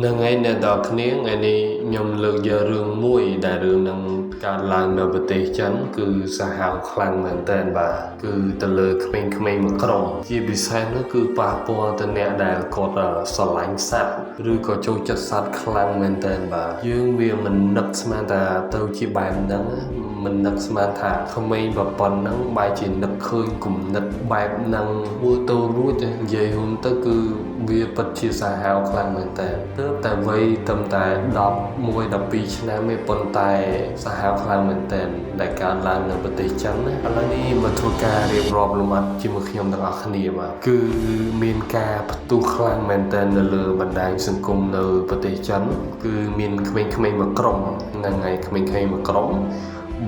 Nâng ấy nè đọc khía ngày này nhằm lực giờ rừng muối đại rừng nângการឡើងនៅប្រទេសចិនគឺសាហាវខ្លាំងមែនទែនបាទគឺទៅលើក្មេងៗមួយក្រុមជាពិសេសនោះគឺប៉ះពាល់ទៅអ្នកដែលគាត់ស្រឡាញ់សត្វឬក៏ចូលចិត្តសត្វខ្លាំងមែនទែនបាទយើងវាមិននឹកស្មានថាទៅជាបែបហ្នឹងមិននឹកស្មានថាក្មេងប្រព័ន្ធហ្នឹងបែរជានឹកឃើញគំនិតបែបហ្នឹងធ្វើទៅរួចនិយាយរួមទៅគឺវាពិតជាសាហាវខ្លាំងមែនទែនទើបតែវ័យត្រឹមតែ11-12ឆ្នាំទេប៉ុន្តែសាហាវខ្លាំងមែនទែនដែលកើតឡើងនៅប្រទេសចិនណាឥឡូវនេះមកធ្វើការរៀបរាប់លម្អិតជាមួយខ្ញុំទាំងអស់គ្នាបាទគឺមានការផ្ទុះខ្លាំងមែនទែននៅលើបណ្ដាញសង្គមនៅប្រទេសចិនគឺមានក្មេងៗមួយក្រុមហ្នឹងហើយក្មេងៗមួយក្រុម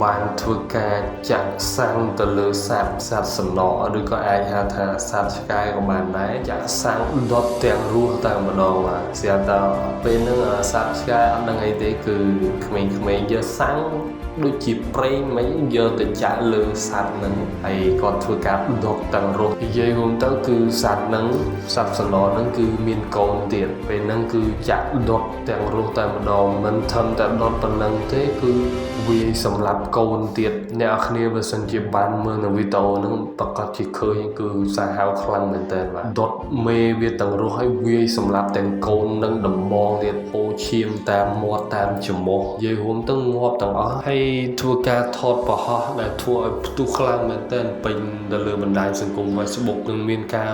បានធ្វើការចាក់សាំងទៅលើសត្វសំណក់ឬក៏អាចហៅថាសត្វឆ្កែក៏បានដែរចាក់សាំងដុតទាំងរស់តែម្ដងបាទស្រាប់តែពេលហ្នឹងសត្វឆ្កែអត់ដឹងអីទេគឺក្មេងៗយកសាំងដូចជាប្រេងមិនយកទៅចាក់លើសត្វហ្នឹងហើយគាត់ធ្វើការដុតទាំងរស់និយាយរួមទៅគឺសត្វសំណក់ហ្នឹងគឺមានកូនទៀតពេលហ្នឹងគឺចាក់ដុតទាំងរស់តែម្ដងមិនធំតែដុតប៉ុណ្្នឹងទេគឺវាសម្រាប់កូនទៀតអ្នកនរគ្នាបើសិនជាបានមើលនៅវីដេអូហ្នឹងប្រកាសជាឃើញគឺសាហាវខ្លាំងមែនតើបាទដុតមេវាទាំងរស់ហើយវាសម្រាប់ទាំងកូននិងដំបងទៀតពោឈាមតាមមាត់តាមច្រមុះនិយាយរួមទៅងាប់ទាំងអស់ហើយធ្វើការថតប្រហោះដែលធ្វើឲ្យផ្ទុះខ្លាំងមែនតើពេញទៅលើបណ្ដាញសង្គម Facebook នឹងមានការ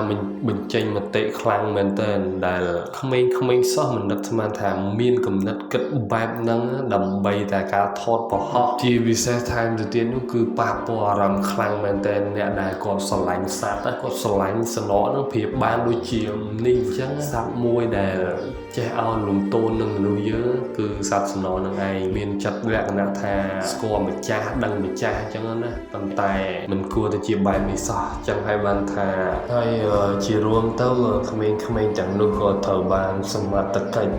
បញ្ចេញមតិខ្លាំងមែនតើដែលក្មេងៗសោះមិននឹកស្មានថាមានគំនិតគិតបែបហ្នឹងដើម្បីតែការថតប្រហោះជាពិសេសថែមទៅទៀតនោះគឺប៉ះពាល់អារម្មណ៍ខ្លាំងមែនតើអ្នកដែលគាត់ស្រឡាញ់សត្វគាត់ស្រឡាញ់សំណក់ហ្នឹងប្រៀបបានដូចជានេះអញ្ចឹងសត្វមួយដែលចេះឲ្យលំទោននឹងមនុស្សយើងគឺសត្វសំណក់ហ្នឹងឯងមានចិត្តលក្ខណៈថាស្គាល់ម្ចាស់ដឹងម្ចាស់អញ្ចឹងណាប៉ុន្តែមិនគួរទៅជាបែបនេះសោះអញ្ចឹងហើយបានថាហើយជារួមទៅក្មេងៗទាំងនោះក៏ត្រូវបានសមត្ថកិច្ច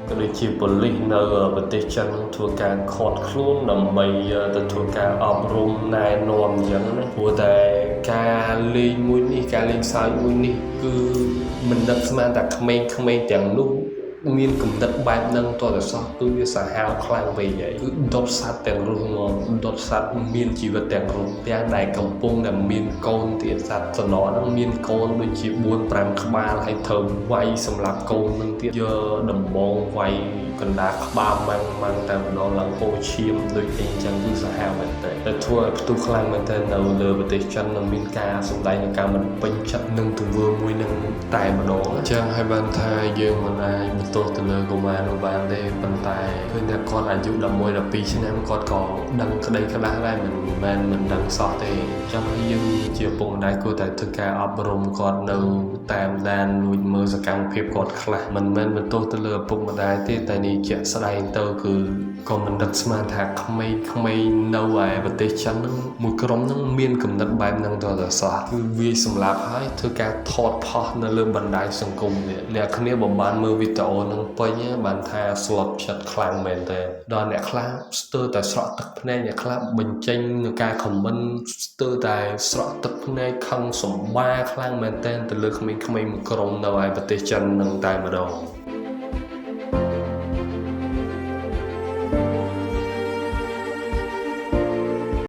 ក៏ដូចជាប៉ូលីសនៅប្រទេសចិនធ្វើការឃាត់ខ្លួនដើម្បីទៅធ្វើការអប់រំណែនាំអញ្ចឹងណាព្រោះតែការលេងមួយនេះការលេងសើចមួយនេះគឺមិននឹកស្មានថាក្មេងៗទាំងនោះមានគំនិតបែបហ្នឹងតទៅសោះគឺវាសាហាវខ្លាំងពេកហើយគឺដុតសត្វទាំងរស់មកដុតសត្វមានជីវិតទាំងរស់ទាំងដែលកំពុងតែមានកូនទៀតសត្វសំណក់ហ្នឹងមានកូនដូចជា4-5ក្បាលហើយត្រូវវាយសម្រាប់កូនហ្នឹងទៀតយកដំបងវាយកណ្ដាលក្បាលម៉ាំងតែម្ដងឡើងពោឈាមដូចអីចឹងគឺសាហាវមែនតើតែធ្វើឲ្យផ្ទុះខ្លាំងមែនតើនៅលើប្រទេសចិននឹងមានការសម្ដែងនៃការមិនពេញចិត្តនឹងទង្វើមួយនឹងតែម្ដងអញ្ចឹងហើយបានថាយើងមិនអាចបន្ទោសទៅលើកុមារនោះបានទេប៉ុន្តែឃើញតែគាត់អាយុ11-12ឆ្នាំគាត់ក៏ដឹងក្តីក្តាស់ដែរមិនមែនមិនដឹងសោះទេអញ្ចឹងយើងជាពុកម្ដាយគួរតែធ្វើការអប់រំគាត់នៅតាមដានលួចមើលសកម្មភាពគាត់ខ្លះមិនមែនបន្ទោសទៅលើឪពុកម្ដាយទេតែនេះជាក់ស្ដែងទៅគឺក៏មិននឹកស្មានថាក្មេងៗនៅឯប្រទេសចិនហ្នឹងមួយក្រុមហ្នឹងមានគំនិតបែបហ្នឹងទៅសោះគឺវាសម្រាប់ឲ្យធ្វើការថតផុសនៅលើបណ្ដាញសង្គមនេះអ្នកគ្នាបើបានមើលវីដេអូហ្នឹងពេញបានថាស្លុតចិត្តខ្លាំងមែនតើដល់អ្នកខ្លះស្ទើរតែស្រក់ទឹកភ្នែកអ្នកខ្លះបញ្ចេញនៅការខមមិនស្ទើរតែស្រក់ទឹកភ្នែកខឹងសម្បាខ្លាំងមែនតើទៅលើក្មេងៗមួយក្រុមនៅឯប្រទេសចិនហ្នឹងតែម្ដង